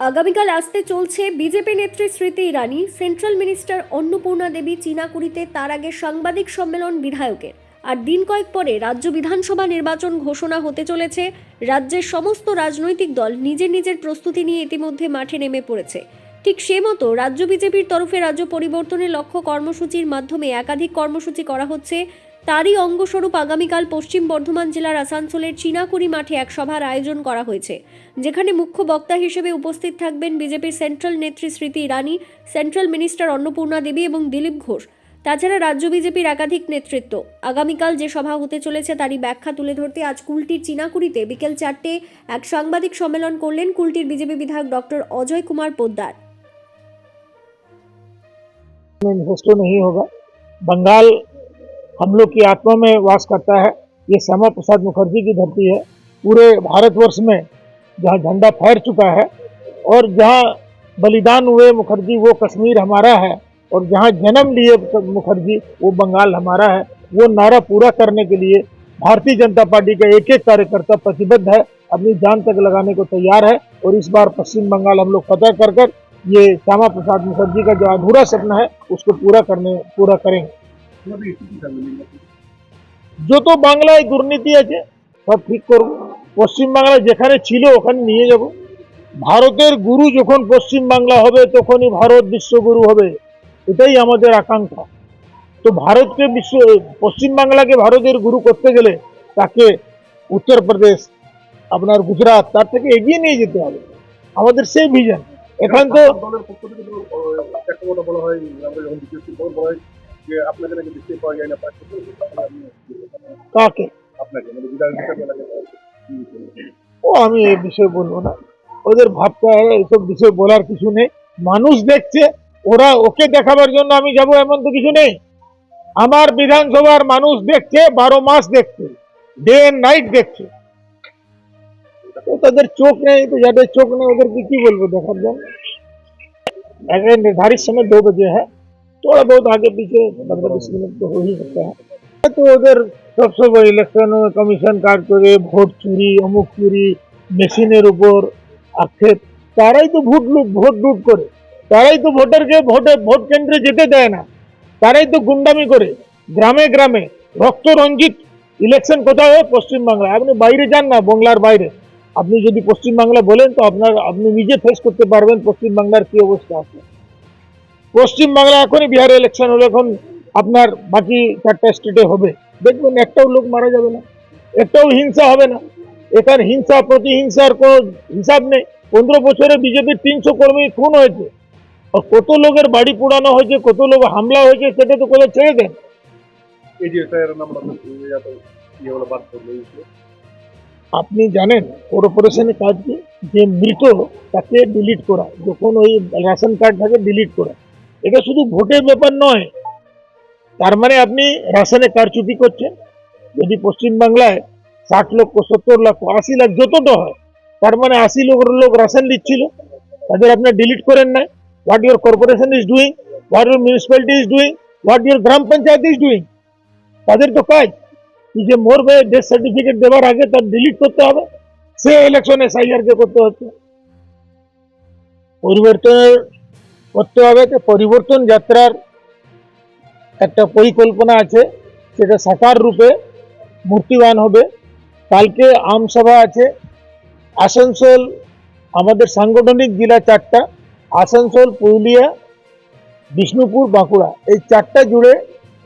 আগামীকাল আসতে চলছে বিজেপি নেত্রী স্মৃতি ইরানি, সেন্ট্রাল মিনিস্টার অন্নপূর্ণা দেবী চীনাকুড়িতে, তার আগে সাংবাদিক সম্মেলন বিধায়কের। আর দিন কয়েক পরে রাজ্য বিধানসভা নির্বাচন ঘোষণা হতে চলেছে। রাজ্যের সমস্ত রাজনৈতিক দল নিজের নিজের প্রস্তুতি নিয়ে ইতিমধ্যে মাঠে নেমে পড়েছে। ঠিক সে মতো রাজ্য বিজেপির তরফে রাজ্য পরিবর্তনের লক্ষ্য কর্মসূচির মাধ্যমে একাধিক কর্মসূচি করা হচ্ছে। তারই অঙ্গস্বরূপ আগামীকাল পশ্চিম বর্ধমান জেলার আসানসোলের চীনাকুড়ি মাঠে এক সভার আয়োজন করা হয়েছে, যেখানে মুখ্য বক্তা হিসেবে উপস্থিত থাকবেন বিজেপির সেন্ট্রাল নেত্রী স্মৃতি ইরানি, সেন্ট্রাল মিনিস্টার অন্নপূর্ণা দেবী এবং দিলীপ ঘোষ। তাছাড়া রাজ্য বিজেপির একাধিক নেতৃত্ব। আগামীকাল যে সভা হতে চলেছে তারই ব্যাখ্যা তুলে ধরতে আজ কুলটির চীনাকুড়িতে বিকেল 4টে এক সাংবাদিক সম্মেলন করলেন কুলটির বিজেপি বিধায়ক ডক্টর অজয় কুমার পোদ্দার। मैनिफेस्टो नहीं होगा। बंगाल हम लोग की आत्मा में वास करता है। ये श्यामा प्रसाद मुखर्जी की धरती है। पूरे भारतवर्ष में जहाँ झंडा फहर चुका है और जहाँ बलिदान हुए मुखर्जी वो कश्मीर हमारा है, और जहाँ जन्म लिए मुखर्जी वो बंगाल हमारा है। वो नारा पूरा करने के लिए भारतीय जनता पार्टी का एक एक कार्यकर्ता प्रतिबद्ध है, अपनी जान तक लगाने को तैयार है। और इस बार पश्चिम बंगाल हम लोग फतह कर कर ये श्यामा प्रसाद मुखर्जी का जो अधूरा सपना है उसको पूरा करेंगे। जो तो बांग्लाয় দুর্নীতি আছে সব ঠিক করব। পশ্চিম বাংলা যেখানে ছিল ওখানে নিয়ে যাব। ভারতের গুরু যখন পশ্চিম বাংলা হবে তখনই ভারত বিশ্বগুরু হবে, এটাই আমাদের আকাঙ্ক্ষা। তো ভারতকে পশ্চিম বাংলাকে ভারতের গুরু করতে গেলে তাকে উত্তরপ্রদেশ, আপনার গুজরাট, তার থেকে এগিয়ে নিয়ে যেতে হবে। আমাদের সেই ভিশন। এখন তো একটা কথা বলা হয়, আমরা যখন বলা হয় যে আপনাকে নাকি দেখতে পাওয়া যায় না, কাকে আপনাকে মানে বিধায়ক হিসেবে লাগে। ও আমি এই বিষয়ে বলবো না, ওদের ভাবতে হয়, এইসব বিষয়ে বলার কিছু নেই। মানুষ দেখছে, ওরা ওকে দেখাবার জন্য আমি যাব এমন তো কিছু নেই। আমার বিধানসভার মানুষ দেখছে, 12 মাস দেখছে, ডে এন্ড নাইট দেখছে। তো তাদের চোখ নেই, তো যাদের চোখ নেই ওদেরকে কি বলবো দেখার জন্য। अगर निर्धारित समय 2 बजे है, थोड़ा बहुत आगे पीछे 15-20 मिनट तो हो ही सकता है। तो उधर सबसे बड़ी इलेक्शन कमीशन কাজ করে ভোট চুরি, অমুক চুরি, মেশিনের উপর আক্ষেপ, তারাই তো ভোট লুট করে, তারাই তো ভোটারকে ভোট কেন্দ্রে যেতে দেয় না, তারাই তো গুন্ডামি করে। গ্রামে গ্রামে রক্ত রঞ্জিত ইলেকশন কোথায় হয়? পশ্চিম বাংলায়। আপনি বাইরে যান না, বাংলার বাইরে, আপনি যদি পশ্চিম বাংলা বলেন তো আপনি নিজে ফেস করতে পারবেন পশ্চিম বাংলার কি অবস্থা আছে। পশ্চিম বাংলা এখনই বিহারে ইলেকশন হলো, এখন আপনার বাকি 4টা স্টেটে হবে, দেখবেন একটাও লোক মারা যাবে না, একটাও হিংসা হবে না। এখানে হিংসা প্রতিহিংসার কোনো হিসাব নেই। 15 বছরে বিজেপির 300 কর্মী খুন হয়েছে, আর কত লোকের বাড়ি পোড়ানো হয়েছে, কত লোক হামলা হয়েছে, সেটা তো কোথাও ছেড়ে দেন। এই যে স্যার নাম্বার ইয়ে হলো বাদ করলো। আপনি জানেন কর্পোরেশনের কাজ কি? যে মৃত তাকে ডিলিট করা, যখন ওই রেশন কার্ড থাকে ডিলিট করা। এটা শুধু ভোটের ব্যাপার নয়, তার মানে আপনি রেশনে কারচুপি করছেন। যদি পশ্চিম বাংলায় 60 লক্ষ, 70 লক্ষ, 80 লাখ যতটা হয়, তার মানে 80 লোক রেশন দিচ্ছিল, তাদের আপনি ডিলিট করেন না। What your corporation is doing, what your municipality is doing, what your gram panchayat is doing. তাদের তো কাজ যে মরবে, ডেথ সার্টিফিকেট দেওয়ার আগে তার ডিলিট করতে হবে, সে ইলেকশন এসআইআর কে করতে হচ্ছে। পরিবর্তন করতে হবে, তো পরিবর্তন যাত্রার একটা পরিকল্পনা আছে, সেটা সাকার রূপে মূর্তিবান হবে। কালকে আমসভা আছে। আসানসোল, আমাদের সাংগঠনিক জেলা 4টা, আসানসোল, পুরুলিয়া, বিষ্ণুপুর, বাঁকুড়া, এই 4টা জুড়ে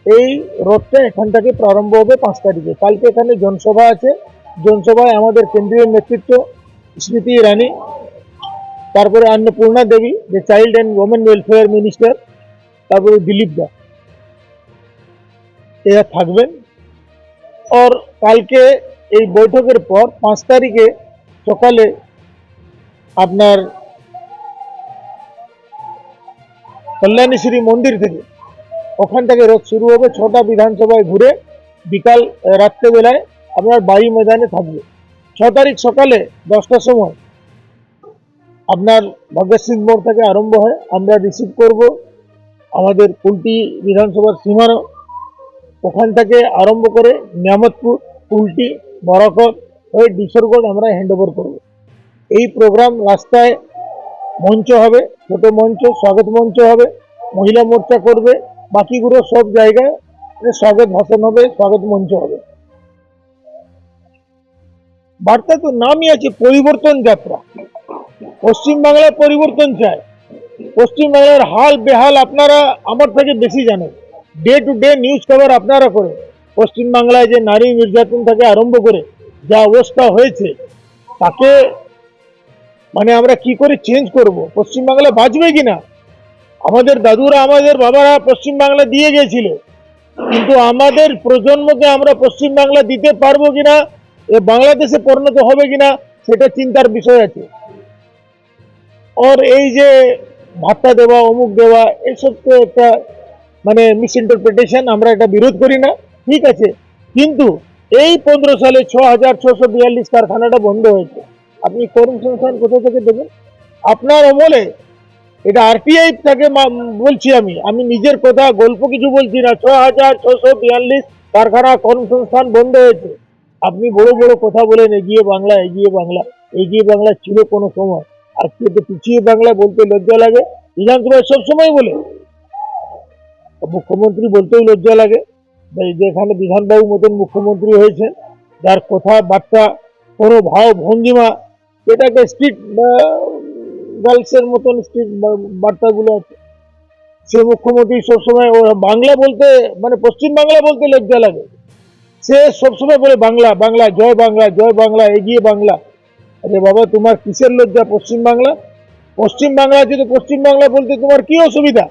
এই রথটা এখান থেকে প্রারম্ভ হবে 5 তারিখে। কালকে এখানে জনসভা আছে। জনসভায় আমাদের কেন্দ্রীয় নেতৃত্ব স্মৃতি ইরানি, তারপরে অন্নপূর্ণা দেবী, যে child and women welfare minister, তারপরে দিলীপ দা, এরা থাকবেন। আর কালকে এই বৈঠকের পর 5 তারিখে সকালে আপনার কল্যাণীশ্রী মন্দির থেকে, ওখান থেকে রথ শুরু হবে। 6টা বিধানসভায় ঘুরে বিকাল রাত্রেবেলায় আপনার বাড়ি ময়দানে থাকবে। 6 তারিখ সকালে 10টার সময় আপনার ভগৎ সিং মোড় থেকে আরম্ভ হয়। আমরা রিসিভ করব আমাদের কুলটি বিধানসভার সীমানা, ওখান থেকে আরম্ভ করে নিয়ামতপুর, কুলটি, বরাকর হয়ে ডিসরগড় আমরা হ্যান্ড ওভার করব। এই প্রোগ্রাম রাস্তায় মঞ্চ হবে, ছোট মঞ্চ, স্বাগত মঞ্চ হবে, মহিলা মোর্চা করবে, বাকিগুলো সব জায়গায় স্বাগত ভাষণ হবে, স্বাগত মঞ্চ হবে। বার্তা তো নামই আছে পরিবর্তন যাত্রা। পশ্চিমবাংলায় পরিবর্তন চায়। পশ্চিমবাংলার হাল বেহাল আপনারা আমার থেকে বেশি জানেন। Day to day news cover আপনারা করেন। পশ্চিমবাংলায় যে নারী নির্যাতন থেকে আরম্ভ করে যা অবস্থা হয়েছে, তাকে মানে আমরা কি করে চেঞ্জ করব? পশ্চিমবাংলা বাঁচবে কিনা? আমাদের দাদুরা, আমাদের বাবারা পশ্চিমবাংলা দিয়ে গেছিল, কিন্তু আমাদের প্রজন্মকে আমরা পশ্চিমবাংলা দিতে পারবো কিনা, এ বাংলাদেশে পরিণত হবে কিনা, সেটা চিন্তার বিষয় আছে। আর এই যে ভাতা দেওয়া, অমুক দেওয়া, এসব তো একটা মানে মিস ইন্টারপ্রিটেশন। আমরা এটা বিরোধ করি না, ঠিক আছে, কিন্তু এই 15 সালে 6,642 কারখানাটা বন্ধ হয়েছে। আপনি কর্মসংস্থান কোথা থেকে দেবেন? আপনার আমলে এটা আরটিআই থেকে বলছি, আমি নিজের কথা, গল্প কিছু বলছি না। 6,642 কারখানা কর্মসংস্থান বন্ধ হয়েছে। আপনি বড় বড় কথা বলেন এগিয়ে বাংলা, এগিয়ে বাংলা। এগিয়ে বাংলা ছিল কোনো সময়, আজকে তো পিছিয়ে বাংলা বলতে লজ্জা লাগে। বিধানসভায় সবসময় বলে, মুখ্যমন্ত্রী বলতেও লজ্জা লাগে। যেখানে বিধানবাবু মতন মুখ্যমন্ত্রী হয়েছেন, যার কথাবার্তা, কোনো ভাব ভঙ্গিমা, এটাকে স্ট্রিট গার্লসের মতন স্ট্রিট বার্তাগুলো আছে, সে মুখ্যমন্ত্রী সবসময় বাংলা বলতে মানে পশ্চিম বাংলা বলতে লজ্জা লাগে। সে সবসময় বলে বাংলা বাংলা, জয় বাংলা, জয় বাংলা, এগিয়ে বাংলা। আরে বাবা, তোমার কিসের লজ্জা? পশ্চিম বাংলা, পশ্চিম বাংলা আছে তো পশ্চিম বাংলা বলতে তোমার কি অসুবিধা?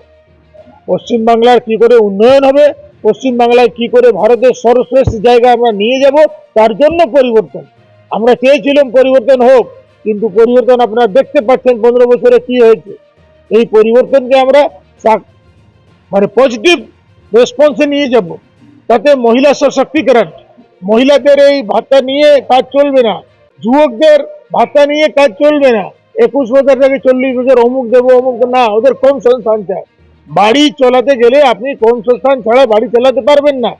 পশ্চিম বাংলার কি করে উন্নয়ন হবে, পশ্চিম বাংলায় কি করে ভারতের সর্বশ্রেষ্ঠ জায়গা আমরা নিয়ে যাব, তার জন্য পরিবর্তন। আমরা চেয়েছিলাম পরিবর্তন হোক, কিন্তু পরিবর্তন আপনারা দেখতে পাচ্ছেন 15 বছরে কি হয়েছে। এই পরিবর্তনকে আমরা মানে পজিটিভ রেসপন্সে নিয়ে যাব। তাতে মহিলা সশক্তিকরণ, মহিলাদের এই ভাতা নিয়ে কাজ চলবে না, যুবকদের ভাতা নিয়ে কাজ চলবে না। 21 বছর থেকে 40 বছর অমুক দেবো, অমুক না, ওদের কম সংস্থান চায়। বাড়ি চালাতে গেলে আপনি কর্মসংস্থান ছাড়া বাড়ি চালাতে পারবেন না।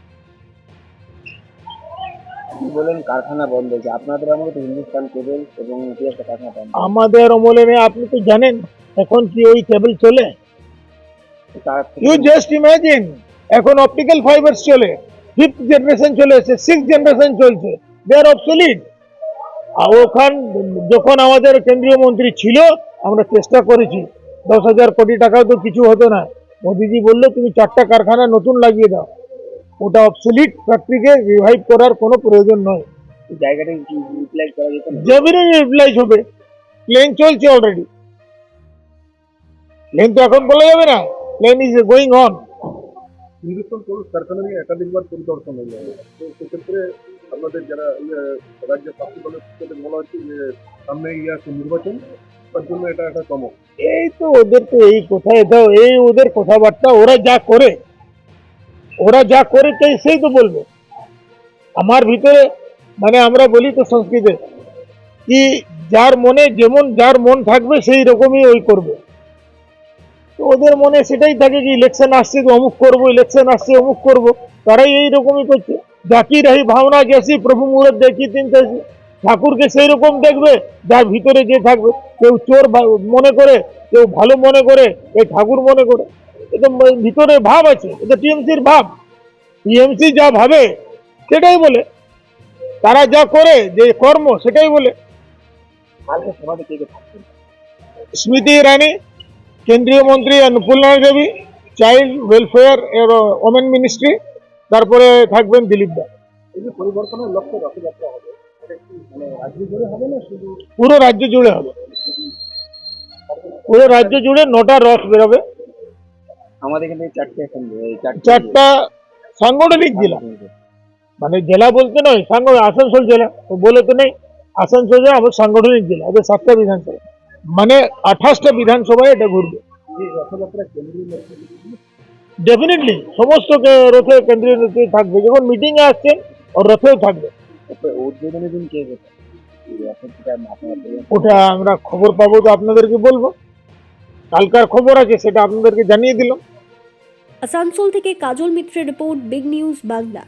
বলেন কারখানা বন্ধ হয়েছে, আপনাদের আমলে তো হিন্দুস্তান কেবল এবং একটা কারখানা বন্ধ। আমাদের আমলে নেই, আপনি তো জানেন এখন কি ওই কেবল চলে। ইউ জাস্ট ইমাজিন, এখন অপটিক্যাল ফাইবারস চলে, 5th জেনারেশন চলে এসেছে, 6th জেনারেশন চলছে, দে আর অবসলিট। আর ওখান যখন আমাদের কেন্দ্রীয় মন্ত্রী ছিল, আমরা চেষ্টা করেছি, 10,000 কোটি টাকাও তো কিছু হতো না। মোদিজি বললো তুমি 4টা কারখানা নতুন লাগিয়ে দাও। ওটা অবসলিট ফ্যাক্টরিকে রিভাইভ করার কোনো প্রয়োজন নয়। জায়গাটা ইউটিলাইজ করা যেত না। জমিনে ইউটিলাইজ হবে, প্লেন চলছে অলরেডি। প্লেন তো এখন বলা যাবে না, plane is going on. Hindustan coal কারখানা নিয়ে একাধিকবার পরিদর্শন হয়ে যাবে, তো সেক্ষেত্রে আপনাদের যারা রাজ্যের শাসক দলের থেকে বলা হচ্ছে যে সামনে আছে নির্বাচন, তার জন্য এটা একটা চমক। এই তো ওদের তো এই কোথায় দাও, এই ওদের কথাবার্তা, ওরা যা করে চাই সেই তো বলবে। আমার ভিতরে মানে আমরা বলি তো সংস্কৃতে কি, যার মনে যেমন যার মন থাকবে সেই রকমই ওই করবে। তো ওদের মনে সেটাই থাকে কি ইলেকশন আসছে তো অমুক করবো, ইলেকশন আসছে অমুক করবো, তারাই এইরকমই করছে। জাকি রাহি ভাবনা গেছি, প্রভু মুহূর্ত দেখি তিন তেসি। ঠাকুরকে সেই রকম দেখবে যার ভিতরে যে থাকবে। কেউ চোর মনে করে, কেউ ভালো মনে করে, কেউ ঠাকুর মনে করে। এটা ভিতরে ভাব আছে, এটা টিএমসির ভাব। টিএমসি যা ভাবে সেটাই বলে, তারা যা করে যে কর্ম সেটাই বলে। কালকে সভাতে কে কে থাকবেন? স্মৃতি ইরানি, কেন্দ্রীয় মন্ত্রী অন্নপূর্ণা দেবী, চাইল্ড ওয়েলফেয়ার এবং ওমেন মিনিস্ট্রি, তারপরে থাকবেন দিলীপ দা। এই যে পরিবর্তনের লক্ষ্যে রথযাত্রা হবে, এটা কি মানে রাজ্য জুড়ে হবে না শুধু? পুরো রাজ্য জুড়ে হবে, পুরো রাজ্য জুড়ে 9টা রথ বেরোবে। আমাদের এখানে 4টে এখন 4টা সাংগঠনিক জেলা, মানে জেলা বলতে নয়, আসানসোল জেলা তো বলে তো নেই, আসানসোল জেলা আমার সাংগঠনিক জেলা। ওদের 7টা বিধানসভা, মানে 28টা বিধানসভায় এটা ঘুরবে। এই রথযাত্রা কেন্দ্রীয় নেতৃত্ব ডেফিনেটলি সমস্ত রথে কেন্দ্রীয় নেতৃত্ব থাকবে, যখন মিটিং এ আসছেন ওর রথেও থাকবে। উদ্বোধনের দিন কে যেত? ওটা আমরা খবর পাবো তো আপনাদেরকে বলবো। কালকার খবর আছে, সেটা আপনাদেরকে জানিয়ে দিলাম। আসানসোল থেকে কাজল মিত্রের রিপোর্ট, বিগ নিউজ বাংলা।